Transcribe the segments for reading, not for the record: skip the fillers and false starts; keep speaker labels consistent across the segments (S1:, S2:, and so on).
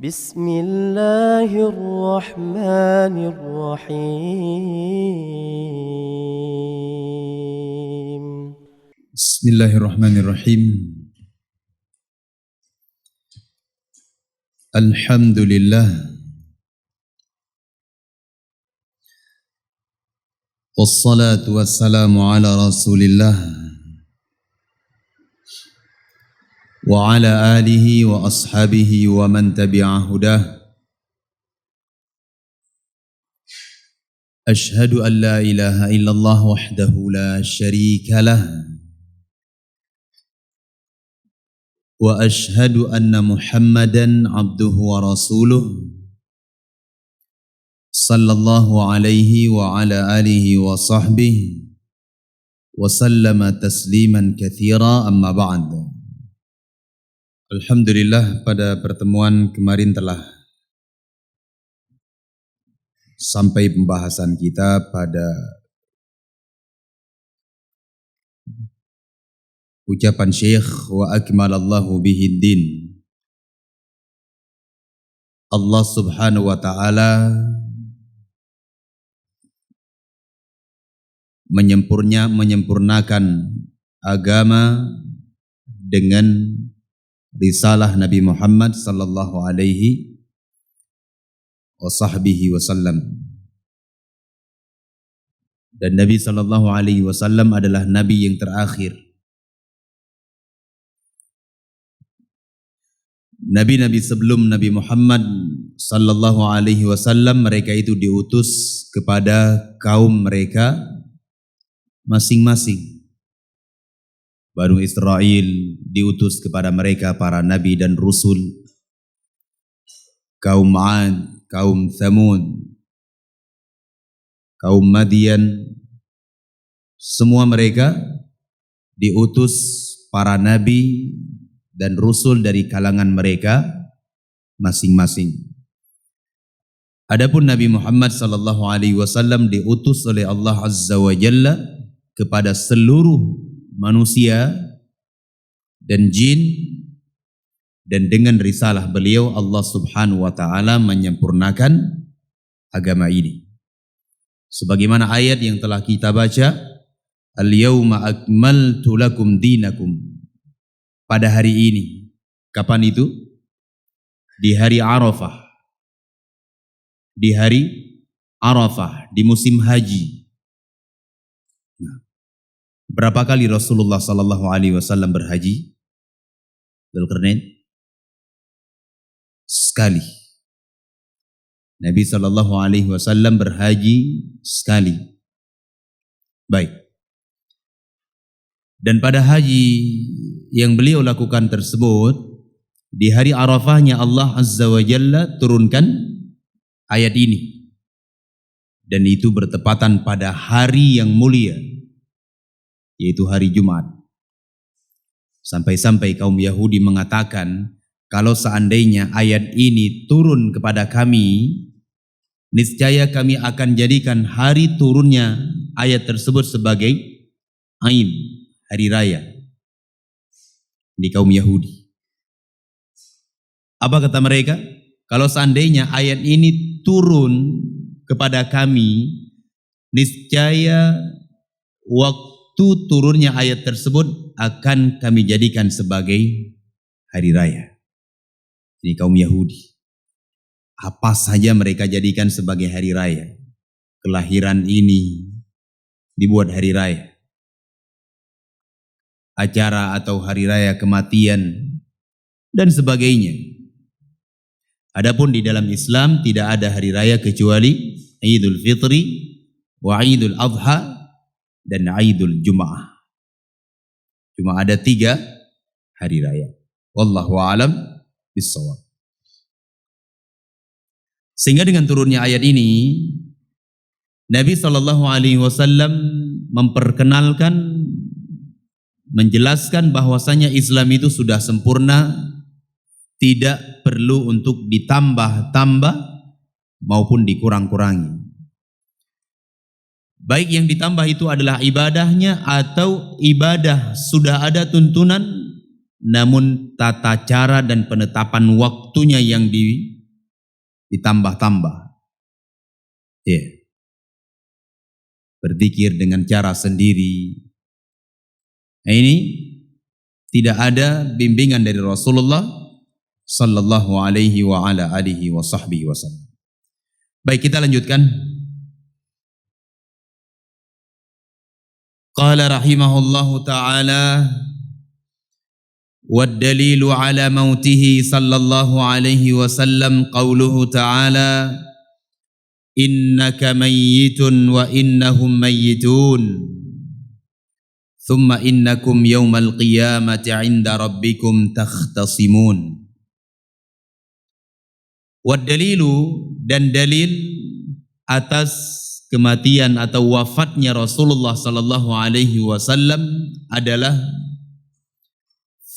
S1: بسم الله الرحمن الرحيم
S2: بسم الله الرحمن الرحيم الحمد لله والصلاة والسلام على رسول الله وعلى آله وأصحابه ومن تبع هداه أشهد أن لا إله إلا الله وحده لا شريك له وأشهد أن محمدا عبده ورسوله صلى الله عليه وعلى آله وصحبه وسلم تسليما كثيرا أما بعد. Alhamdulillah, pada pertemuan kemarin telah sampai pembahasan kita pada ucapan Syekh wa akmalallahu bihi din. Allah Subhanahu wa taala menyempurnakan agama dengan risalah Nabi Muhammad sallallahu alaihi wasallam. Dan Nabi sallallahu alaihi wasallam adalah nabi yang terakhir. Nabi-nabi sebelum Nabi Muhammad sallallahu alaihi wasallam, mereka itu diutus kepada kaum mereka masing-masing. Banu Israel diutus kepada mereka para nabi dan rasul. Kaum 'Ad, kaum Thamud, kaum Madian, semua mereka diutus para nabi dan rasul dari kalangan mereka masing-masing. Adapun Nabi Muhammad sallallahu alaihi wasallam diutus oleh Allah Azza wa Jalla kepada seluruh manusia dan jin, dan dengan risalah beliau Allah Subhanahu wa taala menyempurnakan agama ini. Sebagaimana ayat yang telah kita baca, al-yauma akmaltu lakum dinakum. Pada hari ini. Kapan itu? Di hari Arafah. Di hari Arafah, di musim haji. Berapa kali Rasulullah sallallahu alaihi wasallam berhaji? Dzulqarnain? Sekali. Nabi sallallahu alaihi wasallam berhaji sekali. Baik. Dan pada haji yang beliau lakukan tersebut, di hari Arafahnya Allah Azza wa Jalla turunkan ayat ini. Dan itu bertepatan pada hari yang mulia, yaitu hari Jumat. Sampai-sampai kaum Yahudi mengatakan, kalau seandainya ayat ini turun kepada kami, niscaya kami akan jadikan hari turunnya ayat tersebut sebagai Aid, hari raya. Di kaum Yahudi. Apa kata mereka? Kalau seandainya ayat ini turun kepada kami, niscaya waktu turunnya ayat tersebut akan kami jadikan sebagai hari raya. Ini kaum Yahudi. Apa saja mereka jadikan sebagai hari raya. Kelahiran ini dibuat hari raya. Acara atau hari raya kematian dan sebagainya. Adapun di dalam Islam tidak ada hari raya kecuali Idul Fitri wa Idul Adha dan Aidul Jum'ah. Cuma ada 3 hari raya. Wallahu a'lam bissawab. Sehingga dengan turunnya ayat ini, Nabi sallallahu alaihi wasallam memperkenalkan, menjelaskan bahwasanya Islam itu sudah sempurna, tidak perlu untuk ditambah-tambah maupun dikurang-kurangi. Baik yang ditambah itu adalah ibadahnya atau ibadah sudah ada tuntunan, namun tata cara dan penetapan waktunya yang ditambah-tambah. Ya. Berzikir dengan cara sendiri. Nah, ini tidak ada bimbingan dari Rasulullah sallallahu alaihi wa ala alihi wa sahbihi wasallam. Baik, kita lanjutkan. Qala rahimahullahu ta'ala wad-dalilu ala mautihi sallallahu alaihi wasallam qauluhu ta'ala innaka mayyitun wa innahum mayyitun thumma innakum yawmal qiyamati 'inda rabbikum takhtasimun. Wad-dalilu, dan dalil atas kematian atau wafatnya Rasulullah sallallahu alaihi wasallam adalah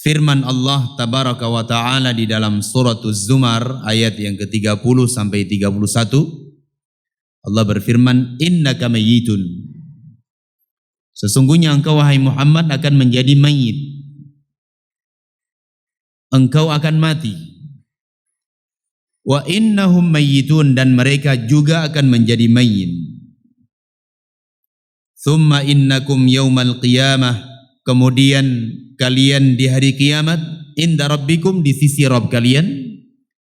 S2: firman Allah tabaraka wa taala di dalam surat Az-Zumar ayat yang ke-30 sampai 31. Allah berfirman, innaka mayyitun, sesungguhnya engkau wahai Muhammad akan menjadi mayit, engkau akan mati. Wa innahum mayyitun, dan mereka juga akan menjadi mayit. Thumma innakum yaumal qiyamah, kemudian kalian di hari kiamat, inda rabbikum, di sisi Rabb kalian,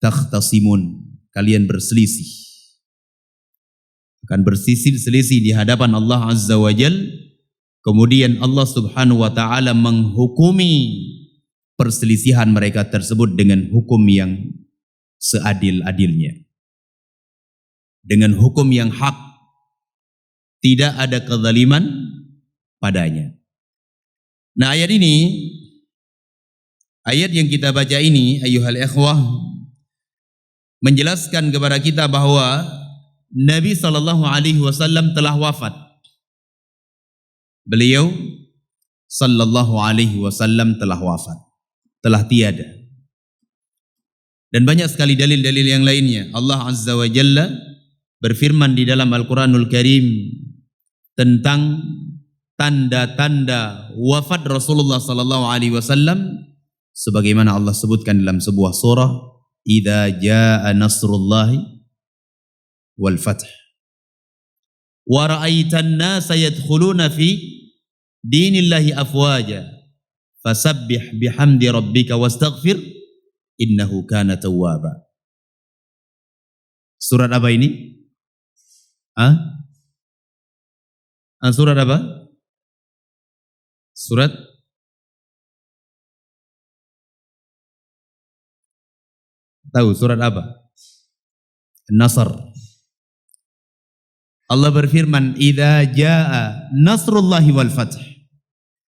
S2: takhtasimun, kalian berselisih. Akan berselisih di hadapan Allah Azza wa Jal. Kemudian Allah Subhanahu wa ta'ala menghukumi perselisihan mereka tersebut dengan hukum yang seadil-adilnya, dengan hukum yang hak, tidak ada kezaliman padanya. Nah, ayat ini, ayat yang kita baca ini, ayyuhal ikhwah, menjelaskan kepada kita bahwa Nabi sallallahu alaihi wasallam telah wafat. Beliau sallallahu alaihi wasallam telah wafat, telah tiada. Dan banyak sekali dalil-dalil yang lainnya. Allah Azza wa Jalla berfirman di dalam Al-Quranul Karim tentang tanda-tanda wafat Rasulullah sallallahu alaihi wasallam, sebagaimana Allah sebutkan dalam sebuah surah, idza jaa nasrullahi wal fath wa ra'aitan nasa yadkhuluna fi dinillahi afwaja fasabbih bihamdi rabbika wastaghfir innahu kana tawwaba. Surat apa ini? Surat apa? Surat tahu surat apa? An-Nasr. Allah berfirman, idza jaa nasrullahi wal fath.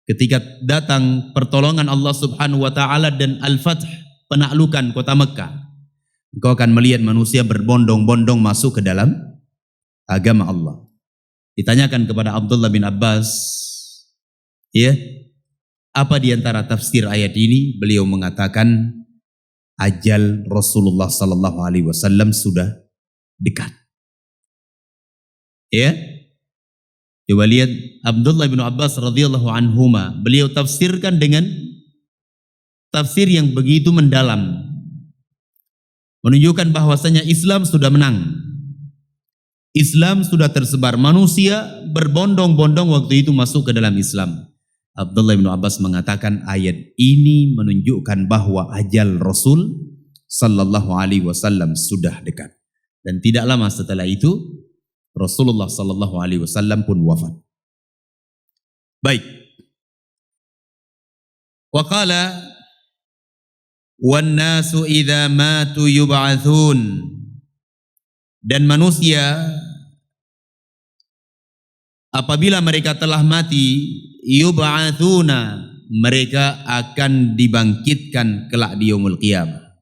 S2: Ketika datang pertolongan Allah Subhanahu wa taala dan al-fath, penaklukan kota Mekah, engkau akan melihat manusia berbondong-bondong masuk ke dalam agama Allah. Ditanyakan kepada Abdullah bin Abbas, ya, apa di antara tafsir ayat ini? Beliau mengatakan ajal Rasulullah sallallahu alaihi wasallam sudah dekat. Ya, coba lihat Abdullah bin Abbas radhiyallahu anhuma, beliau tafsirkan dengan tafsir yang begitu mendalam, menunjukkan bahwasanya Islam sudah menang. Islam sudah tersebar, manusia berbondong-bondong waktu itu masuk ke dalam Islam. Abdullah bin Abbas mengatakan ayat ini menunjukkan bahwa ajal Rasul sallallahu alaihi wasallam sudah dekat. Dan tidak lama setelah itu Rasulullah sallallahu alaihi wasallam pun wafat. Baik. Wa qala wan nasu idza matu yub'atsun, dan manusia apabila mereka telah mati, yub'atsuna, mereka akan dibangkitkan kelak di yaumul qiyamah.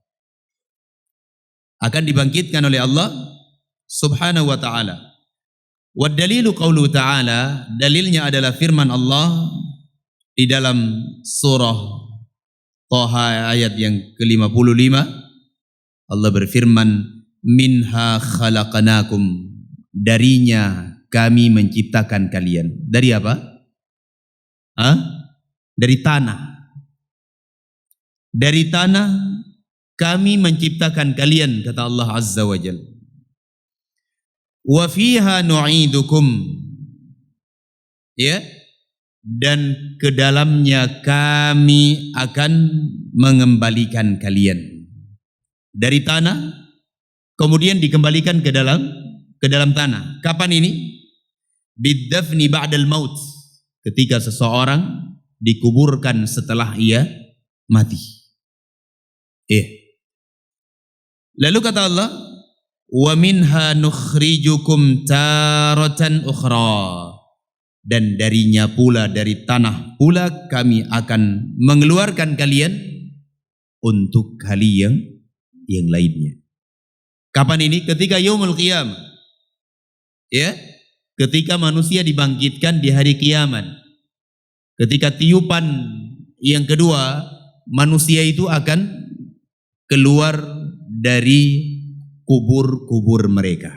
S2: Akan dibangkitkan oleh Allah Subhanahu wa taala. Wad dalilu qaulu ta'ala, dalilnya adalah firman Allah di dalam surah Thaha ayat yang ke-55. Allah berfirman, minha khalaqnakum, darinya kami menciptakan kalian. Dari apa? Dari tanah. Dari tanah kami menciptakan kalian, kata Allah Azza wa Jalla. Wa fiha nu'idukum, ya, dan ke dalamnya kami akan mengembalikan kalian dari tanah, kemudian dikembalikan ke dalam tanah. Kapan ini? Biddafni ba'dal maut, ketika seseorang dikuburkan setelah ia mati. Lalu kata Allah, wa minha nukhrijukum taratan ukhra, dan darinya pula, dari tanah pula kami akan mengeluarkan kalian untuk kali yang lainnya. Kapan ini? Ketika yaumul qiyamah, ya, ketika manusia dibangkitkan di hari kiamat, ketika tiupan yang kedua, manusia itu akan keluar dari kubur-kubur mereka.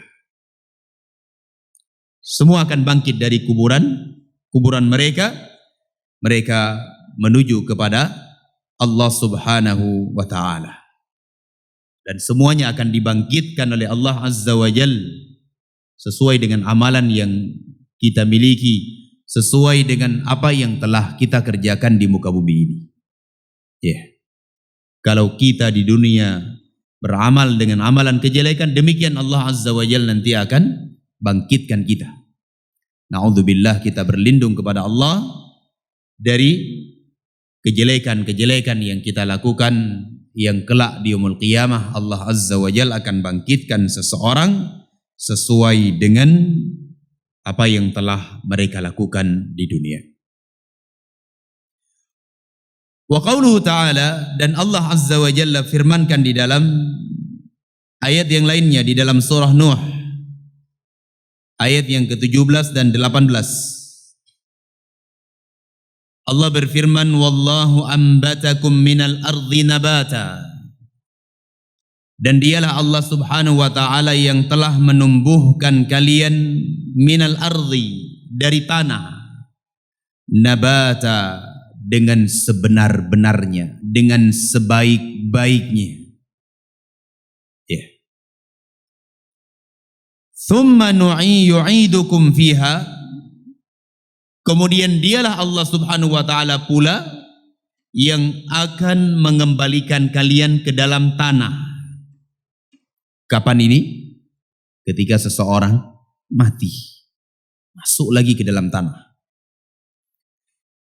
S2: Semua akan bangkit dari kuburan mereka. Mereka menuju kepada Allah Subhanahu wa ta'ala. Dan semuanya akan dibangkitkan oleh Allah Azza wa Jal sesuai dengan amalan yang kita miliki, sesuai dengan apa yang telah kita kerjakan di muka bumi ini. Kalau kita di dunia beramal dengan amalan kejelekan, demikian Allah Azza wa Jalla nanti akan bangkitkan kita. Na'udzubillah, kita berlindung kepada Allah dari kejelekan-kejelekan yang kita lakukan, yang kelak di yaumul qiyamah Allah Azza wa Jalla akan bangkitkan seseorang sesuai dengan apa yang telah mereka lakukan di dunia. Wa qauluhu ta'ala, dan Allah Azza wa Jalla firmankan di dalam ayat yang lainnya, di dalam surah Nuh ayat yang ke-17 dan 18. Allah berfirman, wallahu ambatakum minal ardi nabata, dan dialah Allah Subhanahu wa ta'ala yang telah menumbuhkan kalian minal ardi, dari tanah, nabata, dengan sebenar-benarnya, dengan sebaik-baiknya. Thumma yu'idukum fiha, kemudian dialah Allah Subhanahu wa ta'ala pula yang akan mengembalikan kalian ke dalam tanah. Kapan ini? Ketika seseorang mati, masuk lagi ke dalam tanah.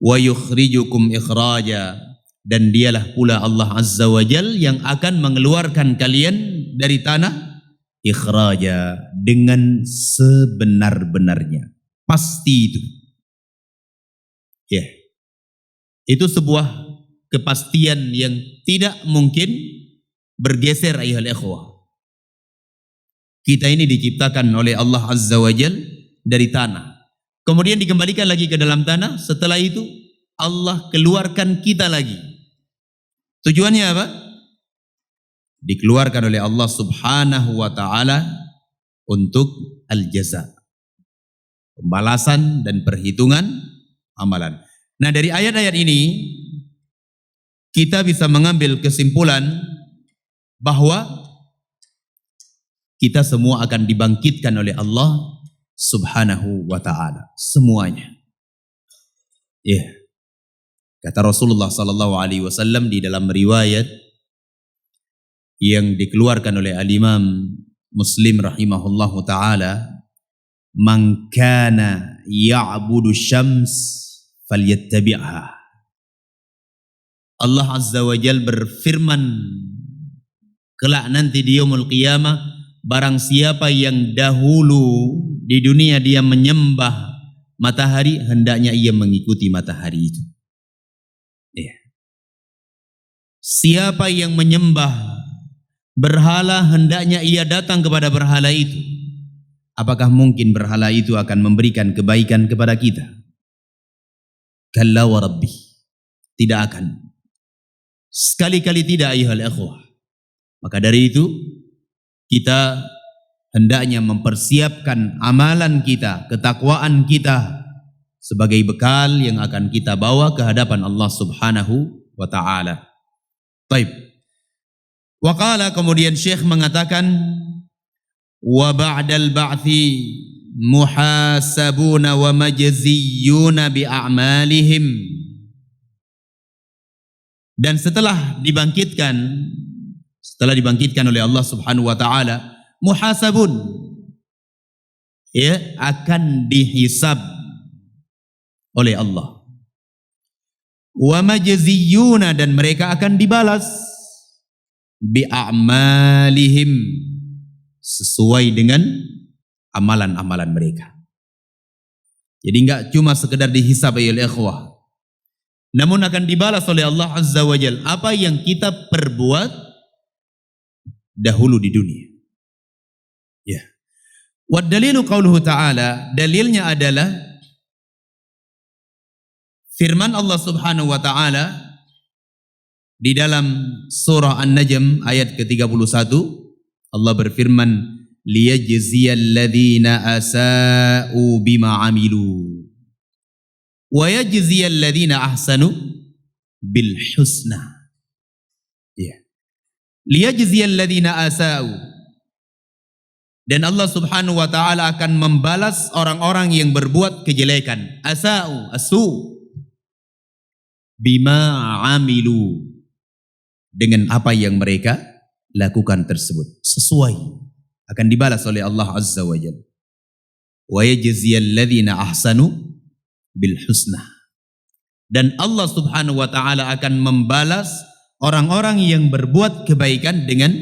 S2: Wa yukhrijukum ikhraja, dan dialah pula Allah Azza wa Jal yang akan mengeluarkan kalian dari tanah ikhraja, dengan sebenar-benarnya. Pasti itu. Itu sebuah kepastian yang tidak mungkin bergeser, ayuhal ikhwah. Kita ini diciptakan oleh Allah Azza wa Jal dari tanah, kemudian dikembalikan lagi ke dalam tanah. Setelah itu Allah keluarkan kita lagi. Tujuannya apa? Dikeluarkan oleh Allah Subhanahu wa ta'ala untuk al-jaza, pembalasan dan perhitungan amalan. Nah, dari ayat-ayat ini kita bisa mengambil kesimpulan bahwa kita semua akan dibangkitkan oleh Allah Subhanahu wa ta'ala, semuanya. Kata Rasulullah sallallahu alaihi wasallam di dalam riwayat yang dikeluarkan oleh al-Imam Muslim rahimahullahu ta'ala, man kana ya'budu syams falyattabi'ha. Allah Azza wa Jal berfirman, kelak nanti di yaumul qiyamah, barang siapa yang dahulu di dunia dia menyembah matahari, hendaknya ia mengikuti matahari itu. Siapa yang menyembah berhala, hendaknya ia datang kepada berhala itu. Apakah mungkin berhala itu akan memberikan kebaikan kepada kita? Kalla wa rabbi, tidak akan. Sekali-kali tidak, ayuhal ikhwah. Maka dari itu kita hendaknya mempersiapkan amalan kita, ketakwaan kita sebagai bekal yang akan kita bawa ke hadapan Allah Subhanahu wa ta'ala. Baik. Wa qala, kemudian Syekh mengatakan, wa ba'dal ba'thi muhasabuna wa majziyuna bi a'malihim. Dan setelah dibangkitkan oleh Allah Subhanahu wa taala, muhasabun, ya, akan dihisab oleh Allah. Wa majziyuna, dan mereka akan dibalas bi a'malihim, sesuai dengan amalan-amalan mereka. Jadi enggak cuma sekedar dihisab ya ikhwah, namun akan dibalas oleh Allah Azza wa Jalla apa yang kita perbuat dahulu di dunia. Ya. Wa dalilu qauluhu ta'ala, dalilnya adalah firman Allah Subhanahu wa taala di dalam surah An-Najm ayat ke-31. Allah berfirman, liyajziyal ladzina asa'u bima 'amilu wa yajziyal ladzina ahsanu bil husna. Ya. Liyajziyal ladzina asa'u, dan Allah Subhanahu wa taala akan membalas orang-orang yang berbuat kejelekan. Asa'u, asu, bima 'amilu, dengan apa yang mereka lakukan tersebut, sesuai, akan dibalas oleh Allah Azza wa Jalla. Wa yajziyal ladzina ahsanu bil husna, dan Allah Subhanahu wa taala akan membalas orang-orang yang berbuat kebaikan dengan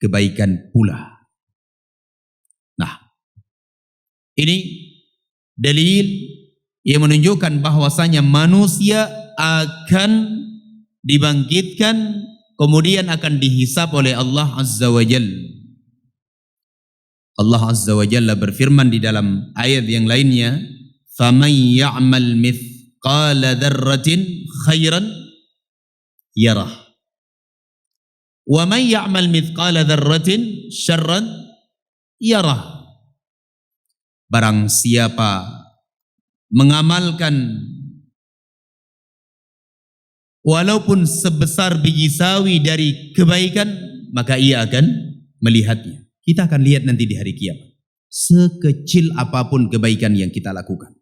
S2: kebaikan pula. Nah, ini dalil yang menunjukkan bahwasanya manusia akan dibangkitkan, kemudian akan dihisab oleh Allah Azza wa Jalla. Allah Azza wa Jalla berfirman di dalam ayat yang lainnya, faman ya'mal mithqala dzarratin khairan yarah wa man ya'mal mithqala dzarratin syarran yarah. Barang siapa mengamalkan walaupun sebesar biji sawi dari kebaikan, maka ia akan melihatnya. Kita akan lihat nanti di hari kiamat, sekecil apapun kebaikan yang kita lakukan.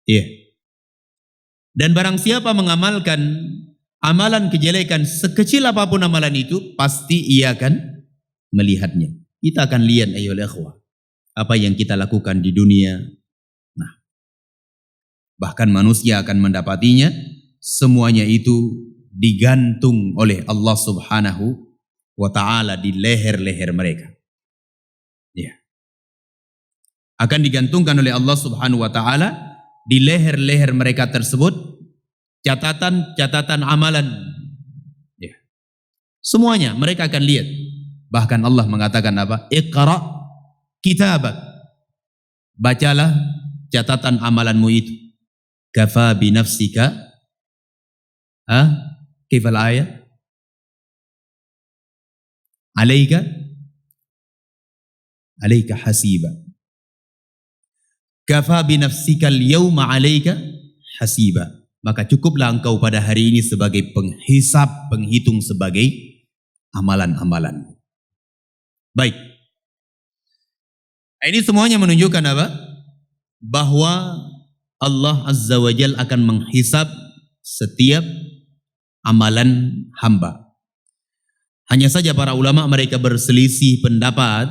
S2: Iya. Dan barang siapa mengamalkan amalan kejelekan, sekecil apapun amalan itu, pasti ia akan melihatnya. Kita akan lihat ayolah ikhwah, apa yang kita lakukan di dunia. Nah, bahkan manusia akan mendapatinya. Semuanya itu digantung oleh Allah Subhanahu wa ta'ala di leher-leher mereka. Ya. Akan digantungkan oleh Allah Subhanahu wa ta'ala di leher-leher mereka tersebut catatan-catatan amalan. Ya. Semuanya mereka akan lihat. Bahkan Allah mengatakan apa? Iqra kitabak. Bacalah catatan amalanmu itu. Kafa binafsika kifal ayat alaika hasiba. Kafa binafsika al-yawma alaika hasiba. Maka cukuplah engkau pada hari ini sebagai penghisab, penghitung sebagai amalan-amalan. Baik. Ini semuanya menunjukkan apa? Bahwa Allah Azza wa Jalla akan menghisab setiap amalan hamba. Hanya saja para ulama mereka berselisih pendapat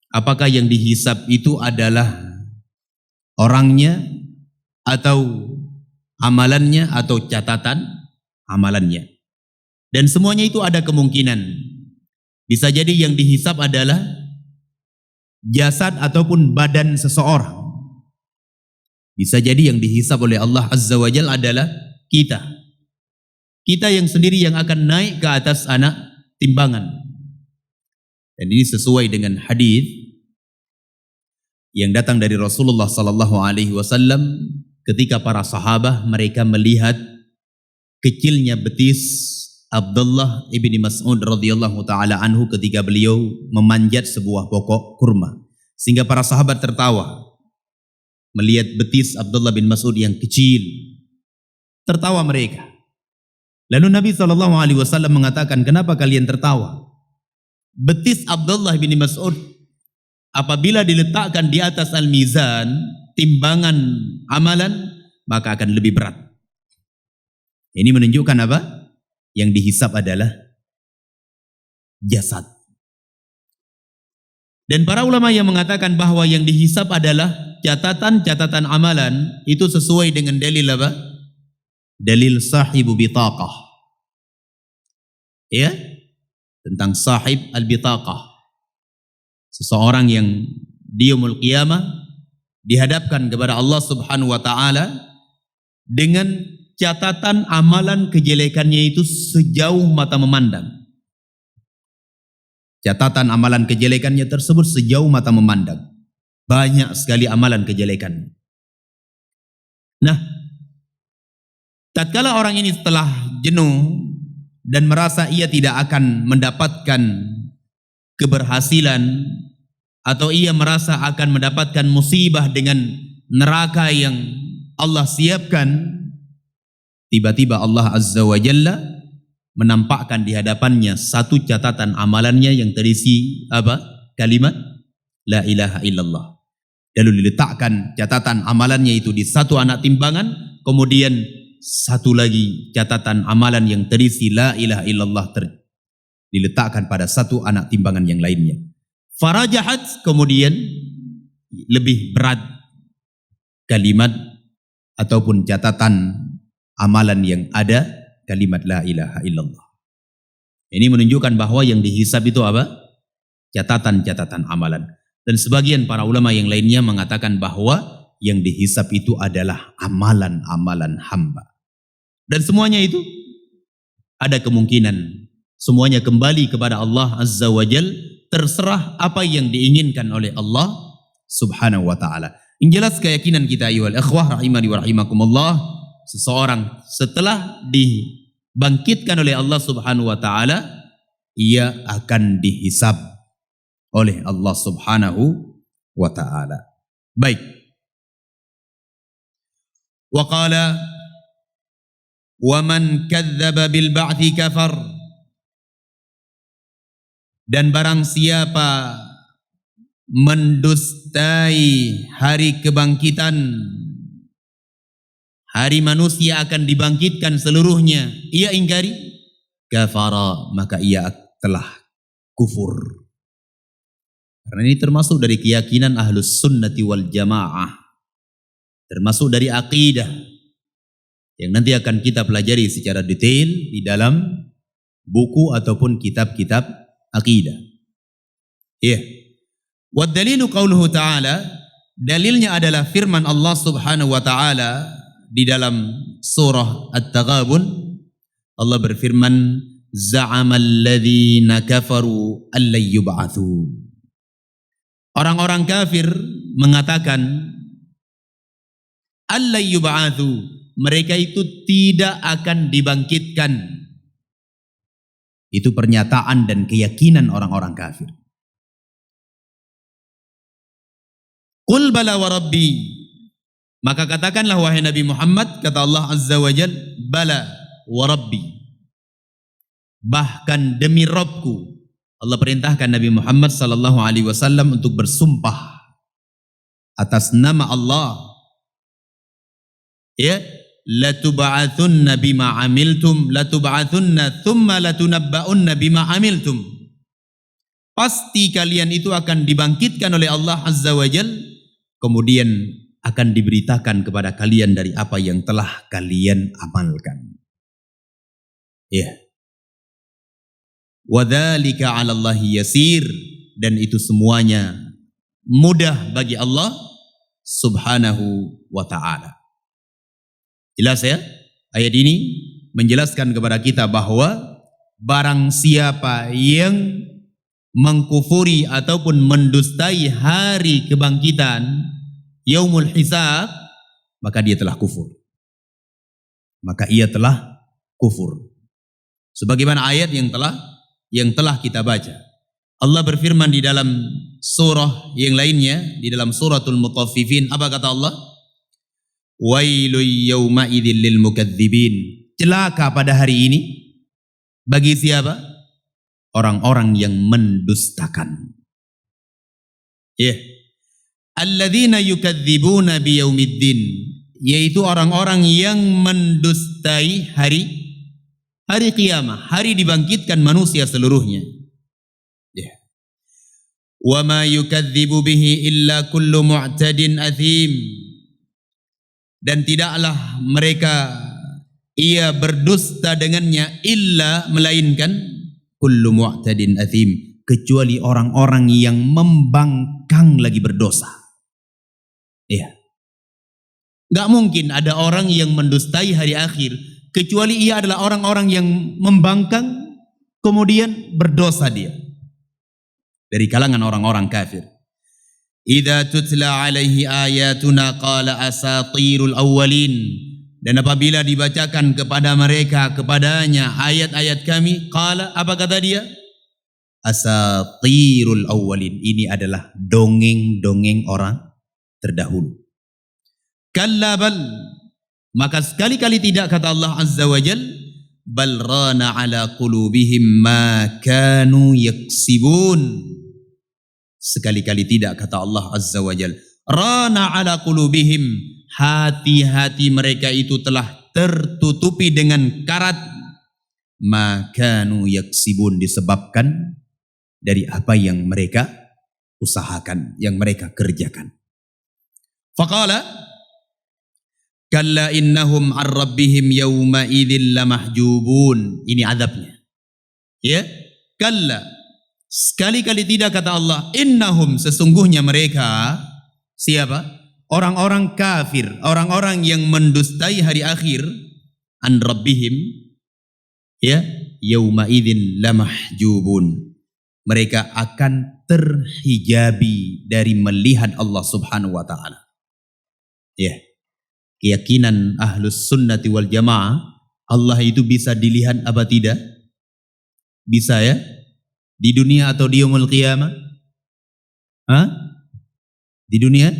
S2: apakah yang dihisab itu adalah orangnya atau amalannya atau catatan amalannya. Dan semuanya itu ada kemungkinan. Bisa jadi yang dihisab adalah jasad ataupun badan seseorang. Bisa jadi yang dihisab oleh Allah Azza wa Jalla adalah kita. Kita yang sendiri yang akan naik ke atas anak timbangan. Dan ini sesuai dengan hadis yang datang dari Rasulullah sallallahu alaihi wasallam ketika para sahabat mereka melihat kecilnya betis Abdullah ibni Mas'ud radhiyallahu taala anhu ketika beliau memanjat sebuah pokok kurma, sehingga para sahabat tertawa melihat betis Abdullah bin Mas'ud yang kecil. Tertawa mereka. Lalu Nabi SAW mengatakan, kenapa kalian tertawa? Betis Abdullah bin Mas'ud apabila diletakkan di atas al-mizan, timbangan amalan, maka akan lebih berat. Ini menunjukkan apa? Yang dihisab adalah jasad. Dan para ulama yang mengatakan bahwa yang dihisab adalah catatan-catatan amalan, itu sesuai dengan dalil apa? Dalil sahibu bitaqah. Ya? Tentang sahib al-bitaqah. Seseorang yang di yaumul qiyamah dihadapkan kepada Allah Subhanahu wa taala dengan catatan amalan kejelekannya itu sejauh mata memandang. Catatan amalan kejelekannya tersebut sejauh mata memandang. Banyak sekali amalan kejelekan. Nah, tatkala orang ini setelah jenuh dan merasa ia tidak akan mendapatkan keberhasilan atau ia merasa akan mendapatkan musibah dengan neraka yang Allah siapkan, tiba-tiba Allah Azza wa Jalla menampakkan di hadapannya satu catatan amalannya yang terisi apa? Kalimat La ilaha illallah. Lalu diletakkan catatan amalannya itu di satu anak timbangan, kemudian satu lagi catatan amalan yang terisi La ilaha illallah diletakkan pada satu anak timbangan yang lainnya. Farajahat, kemudian lebih berat kalimat ataupun catatan amalan yang ada kalimat La ilaha illallah. Ini menunjukkan bahwa yang dihisab itu apa? Catatan-catatan amalan. Dan sebagian para ulama yang lainnya mengatakan bahwa yang dihisab itu adalah amalan-amalan hamba. Dan semuanya itu ada kemungkinan semuanya kembali kepada Allah Azza wa Jal, terserah apa yang diinginkan oleh Allah Subhanahu wa taala. Yang jelas keyakinan kita ayyuhal ikhwah rahimani wa rahimakumullah, seseorang setelah dibangkitkan oleh Allah Subhanahu wa taala, ia akan dihisab oleh Allah Subhanahu wa taala. Baik. Wa qala wa man kadzdzaba bil ba'tsi kafar. Dan barang siapa mendustai hari kebangkitan, hari manusia akan dibangkitkan seluruhnya, ia ingkari, kafara, maka ia telah kufur. Karena ini termasuk dari keyakinan ahlus sunnati wal jamaah, termasuk dari akidah yang nanti akan kita pelajari secara detail di dalam buku ataupun kitab-kitab akidah. Iya. Wa dalilu qauluhu ta'ala, dalilnya adalah firman Allah Subhanahu wa taala di dalam surah At-Taghabun. Allah berfirman, za'amal ladzina kafaru allan yub'atsu. Orang-orang kafir mengatakan allan yub'atsu, mereka itu tidak akan dibangkitkan. Itu pernyataan dan keyakinan orang-orang kafir. Qul bala wa rabbi, maka katakanlah wahai Nabi Muhammad, kata Allah Azza wa Jal, bala wa rabbi, bahkan demi Rabbku. Allah perintahkan Nabi Muhammad sallallahu alaihi wasallam untuk bersumpah atas nama Allah. Ya, latub'atsunna bima amiltum, latub'atsunna thumma latunabba'unna bima amiltum. Pasti kalian itu akan dibangkitkan oleh Allah Azza wa Jal, kemudian akan diberitakan kepada kalian dari apa yang telah kalian amalkan. Ya. Wa dzalika 'ala Allahi yasir, dan itu semuanya mudah bagi Allah Subhanahu wa taala. Jelas ya? Ayat ini menjelaskan kepada kita bahwa barang siapa yang mengkufuri ataupun mendustai hari kebangkitan, yaumul hisab, maka dia telah kufur. Maka ia telah kufur. Sebagaimana ayat yang telah kita baca. Allah berfirman di dalam surah yang lainnya, di dalam suratul Mutaffifin, apa kata Allah? Wailul yawma idzil lil mukadzibin. celaka pada hari ini. Bagi siapa? Orang-orang yang mendustakan. Ya. Alladzina yukadzibuna biyaumiddin, yaitu orang-orang yang mendustai hari kiamat, hari dibangkitkan manusia seluruhnya. Ya. Wa ma yukadzibu bihi illa kullu mu'tadin athim, dan tidaklah mereka ia berdusta dengannya illa melainkan kullu mu'tadin athim, kecuali orang-orang yang membangkang lagi berdosa. Iya. Gak mungkin ada orang yang mendustai hari akhir kecuali ia adalah orang-orang yang membangkang kemudian berdosa dia. Dari kalangan orang-orang kafir. Idza tutla alaihi ayatuna qala asatirul awwalin, dan apabila dibacakan kepada mereka kepadanya ayat-ayat kami, qala, apa kata dia? Asatirul awwalin, ini adalah dongeng-dongeng orang terdahulu. Kalla bal, maka sekali-kali tidak, kata Allah Azza wa Jal, bal rana ala qulubihim ma kanu yaksibun. Sekali-kali tidak, kata Allah Azza wa Jal, rana ala qulubihim, hati-hati mereka itu telah tertutupi dengan karat ma kanu yaksibun, disebabkan dari apa yang mereka usahakan, yang mereka kerjakan. Faqala kalla innahum an rabbihim yawma idzil lamahjubun. Ini adabnya. Ya, kalla, sekali-kali tidak, kata Allah, innahum, sesungguhnya mereka, siapa? Orang-orang kafir, orang-orang yang mendustai hari akhir, an rabbihim, ya, yawma idzin lamahjubun, mereka akan terhijabi dari melihat Allah Subhanahu wa taala. Ya. Keyakinan ahlus sunnati wal jamaah, Allah itu bisa dilihat apa tidak? Bisa, ya? Di dunia atau di yaumul qiyamah? Hah? Di dunia?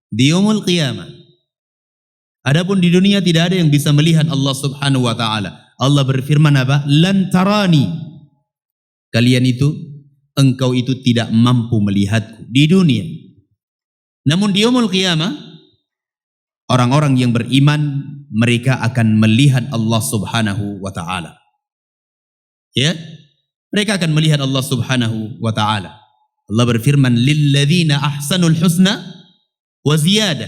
S2: Di yaumul qiyamah. Adapun di dunia tidak ada yang bisa melihat Allah Subhanahu wa taala. Allah berfirman apa? Lan tarani. Kalian itu, engkau itu tidak mampu melihatku di dunia. Namun di yaumul qiyamah, orang-orang yang beriman, mereka akan melihat Allah Subhanahu wa ta'ala. Ya? Mereka akan melihat Allah Subhanahu wa ta'ala. Allah berfirman, lilladzina ahsanul husna wa ziyadah.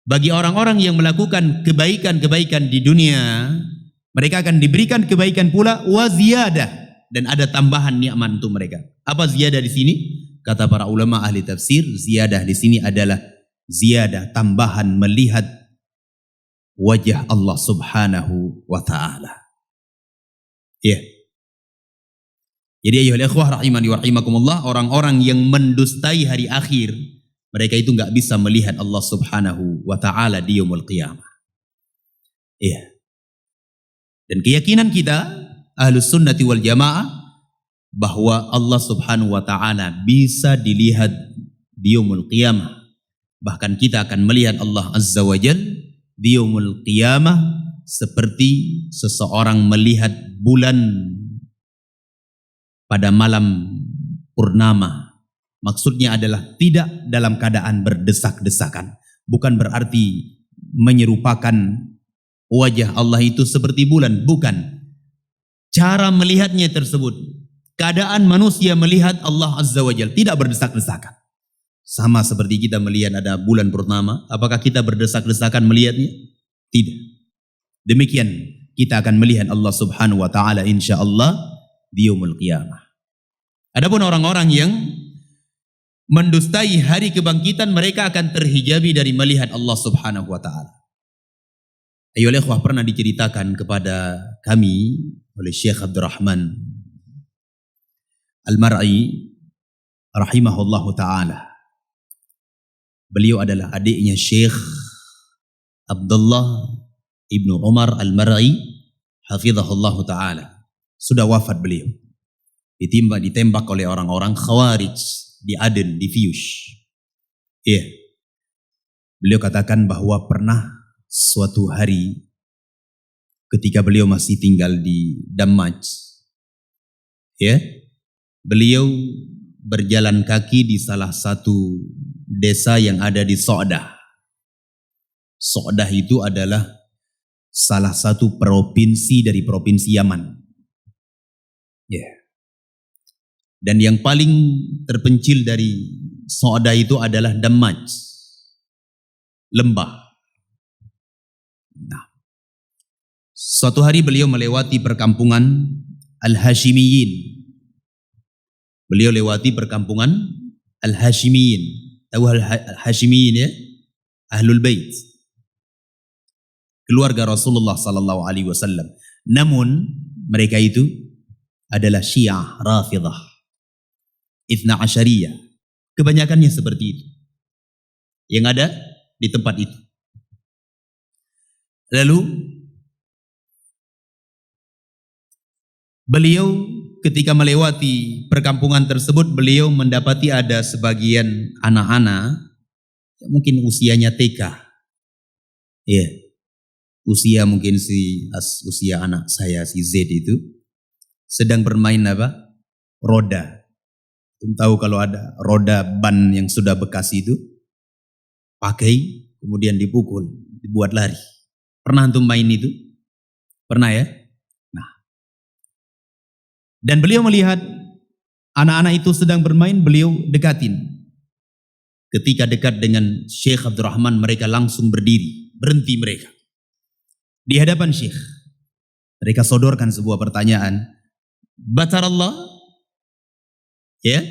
S2: Bagi orang-orang yang melakukan kebaikan-kebaikan di dunia, mereka akan diberikan kebaikan pula wa ziyadah, dan ada tambahan nikmat untuk mereka. Apa ziyadah di sini? Kata para ulama ahli tafsir, ziyadah di sini adalah ziyadah, tambahan melihat wajah Allah Subhanahu wa ta'ala. Ya. Jadi ayyuhal ikhwah rahimani wa rahimakumullah, orang-orang yang mendustai hari akhir, mereka itu enggak bisa melihat Allah Subhanahu wa ta'ala di yaumul qiyamah. Ya. Dan keyakinan kita ahlus sunnati wal jamaah bahwa Allah Subhanahu wa ta'ala bisa dilihat di yaumul qiyamah. Bahkan kita akan melihat Allah Azza wa Jal di yaumul qiyamah seperti seseorang melihat bulan pada malam purnama. Maksudnya adalah tidak dalam keadaan berdesak-desakan. Bukan berarti menyerupakan wajah Allah itu seperti bulan. Bukan. Cara melihatnya tersebut, keadaan manusia melihat Allah Azza wa Jal tidak berdesak-desakan. Sama seperti kita melihat ada bulan purnama, apakah kita berdesak-desakan melihatnya? Tidak. Demikian kita akan melihat Allah Subhanahu wa ta'ala insyaallah di yaumul qiyamah. Adapun orang-orang yang mendustai hari kebangkitan, mereka akan terhijabi dari melihat Allah Subhanahu wa ta'ala. Ayo ikhwah, pernah diceritakan kepada kami oleh Syekh Abdurrahman Al-Mar'i rahimahullahu ta'ala. Beliau adalah adiknya Syekh Abdullah Ibnu Umar Al-Mar'i hafizahullahu ta'ala. Sudah wafat beliau. Ditembak oleh orang-orang Khawarij di Aden, di Fiyush. Iya. Beliau katakan bahwa pernah suatu hari ketika beliau masih tinggal di Damaj, ya, beliau berjalan kaki di salah satu desa yang ada di So'dah. So'dah itu adalah salah satu provinsi dari provinsi Yaman. Ya. Dan yang paling terpencil dari So'dah itu adalah Damaj, lembah. Nah, suatu hari beliau melewati perkampungan Al-Hashimiyin. Beliau lewati perkampungan Al-Hashimiyin. Tahu Al-Hashimiyin, ya? Ahlul Bait, keluarga Rasulullah sallallahu alaihi wasallam. Namun mereka itu adalah Syiah Rafidhah, Ithna Asyariyah. Kebanyakannya seperti itu yang ada di tempat itu. Lalu beliau ketika melewati perkampungan tersebut, beliau mendapati ada sebagian anak-anak, mungkin usianya TK. Ya, usia mungkin usia anak saya si Z itu sedang bermain apa? Roda. Tahu kalau ada roda ban yang sudah bekas itu, pakai kemudian dipukul, dibuat lari. Pernah antum main itu? Pernah, ya? Nah. Dan beliau melihat anak-anak itu sedang bermain, beliau dekatin. Ketika dekat dengan Syekh Abdurrahman, mereka langsung berdiri, berhenti mereka. Di hadapan Syekh, mereka sodorkan sebuah pertanyaan. Batarallah, ya,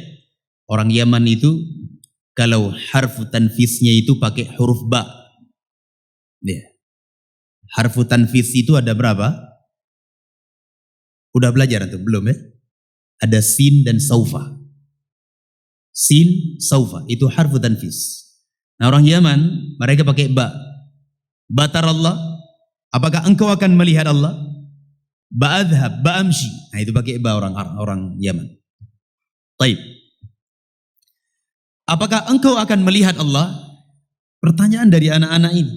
S2: orang Yaman itu kalau harfu tanfisnya itu pakai huruf ba. Ya. Harfu tanfis itu ada berapa? Udah belajar atau belum, ya? Ada sin dan saufa. Sin, saufa itu harfu tanfis. Nah, orang Yaman mereka pakai ba. Batarallah, apakah engkau akan melihat Allah? Ba'adhab, ba'amshi. Nah, itu pakai ba orang Yaman. Taib. Apakah engkau akan melihat Allah? Pertanyaan dari anak-anak ini.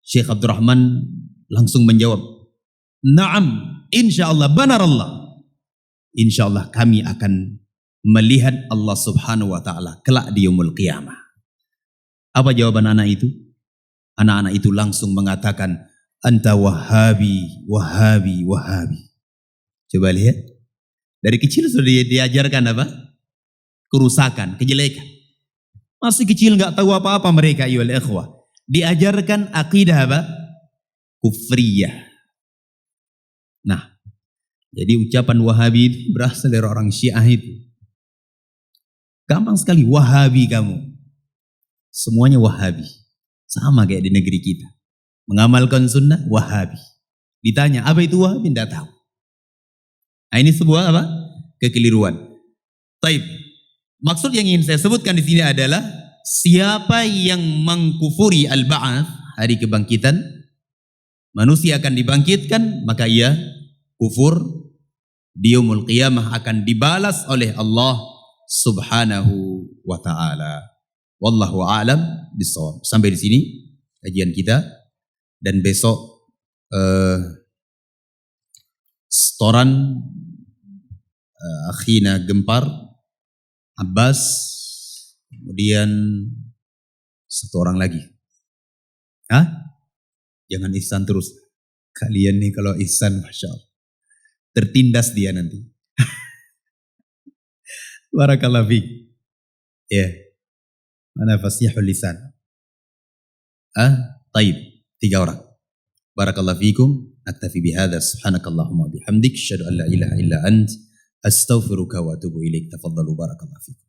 S2: Syekh Abdurrahman langsung menjawab, Naam, insyaallah, banarallah. Insyaallah kami akan melihat Allah subhanahu wa ta'ala kelak di yaumul qiyamah. Apa jawaban anak itu? Anak-anak itu langsung mengatakan, Anta wahabi, wahabi, wahabi. Coba lihat. Dari kecil sudah diajarkan apa? Kerusakan, kejelekan. Masih kecil nggak tahu apa-apa mereka, ayyuhal ikhwah. Diajarkan akidah apa? Kufriyah. Nah, jadi ucapan Wahabi itu berasal dari orang Syiah itu. Gampang sekali, Wahabi kamu. Semuanya Wahabi. Sama kayak di negeri kita. Mengamalkan sunnah, Wahabi. Ditanya, apa itu Wahabi? Tidak tahu. Nah, ini sebuah apa? Kekeliruan. Taib. Maksud yang ingin saya sebutkan di sini adalah siapa yang mengkufuri al-ba'ats, hari kebangkitan, manusia akan dibangkitkan, maka ia kufur. Di yaumul qiyamah akan dibalas oleh Allah subhanahu wa ta'ala. Wallahu a'lam bishawab. Sampai di sini kajian kita, dan besok setoran akhina Gempar Abbas, kemudian satu orang lagi. Hah? Jangan ihsan terus. Kalian nih kalau ihsan, Masya Allah, tertindas dia nanti. Barakallahu fiik. Ya. Mana fasihul lisan? Taib. 3 orang. Barakallahu fiikum. Naktafi bihadza. Subhanakallahumma bihamdik. Asyhadu an la ilaha illa ant. Astaghfiruka wa atubu ilaik. Tafadhalu, barakallahu fiikum.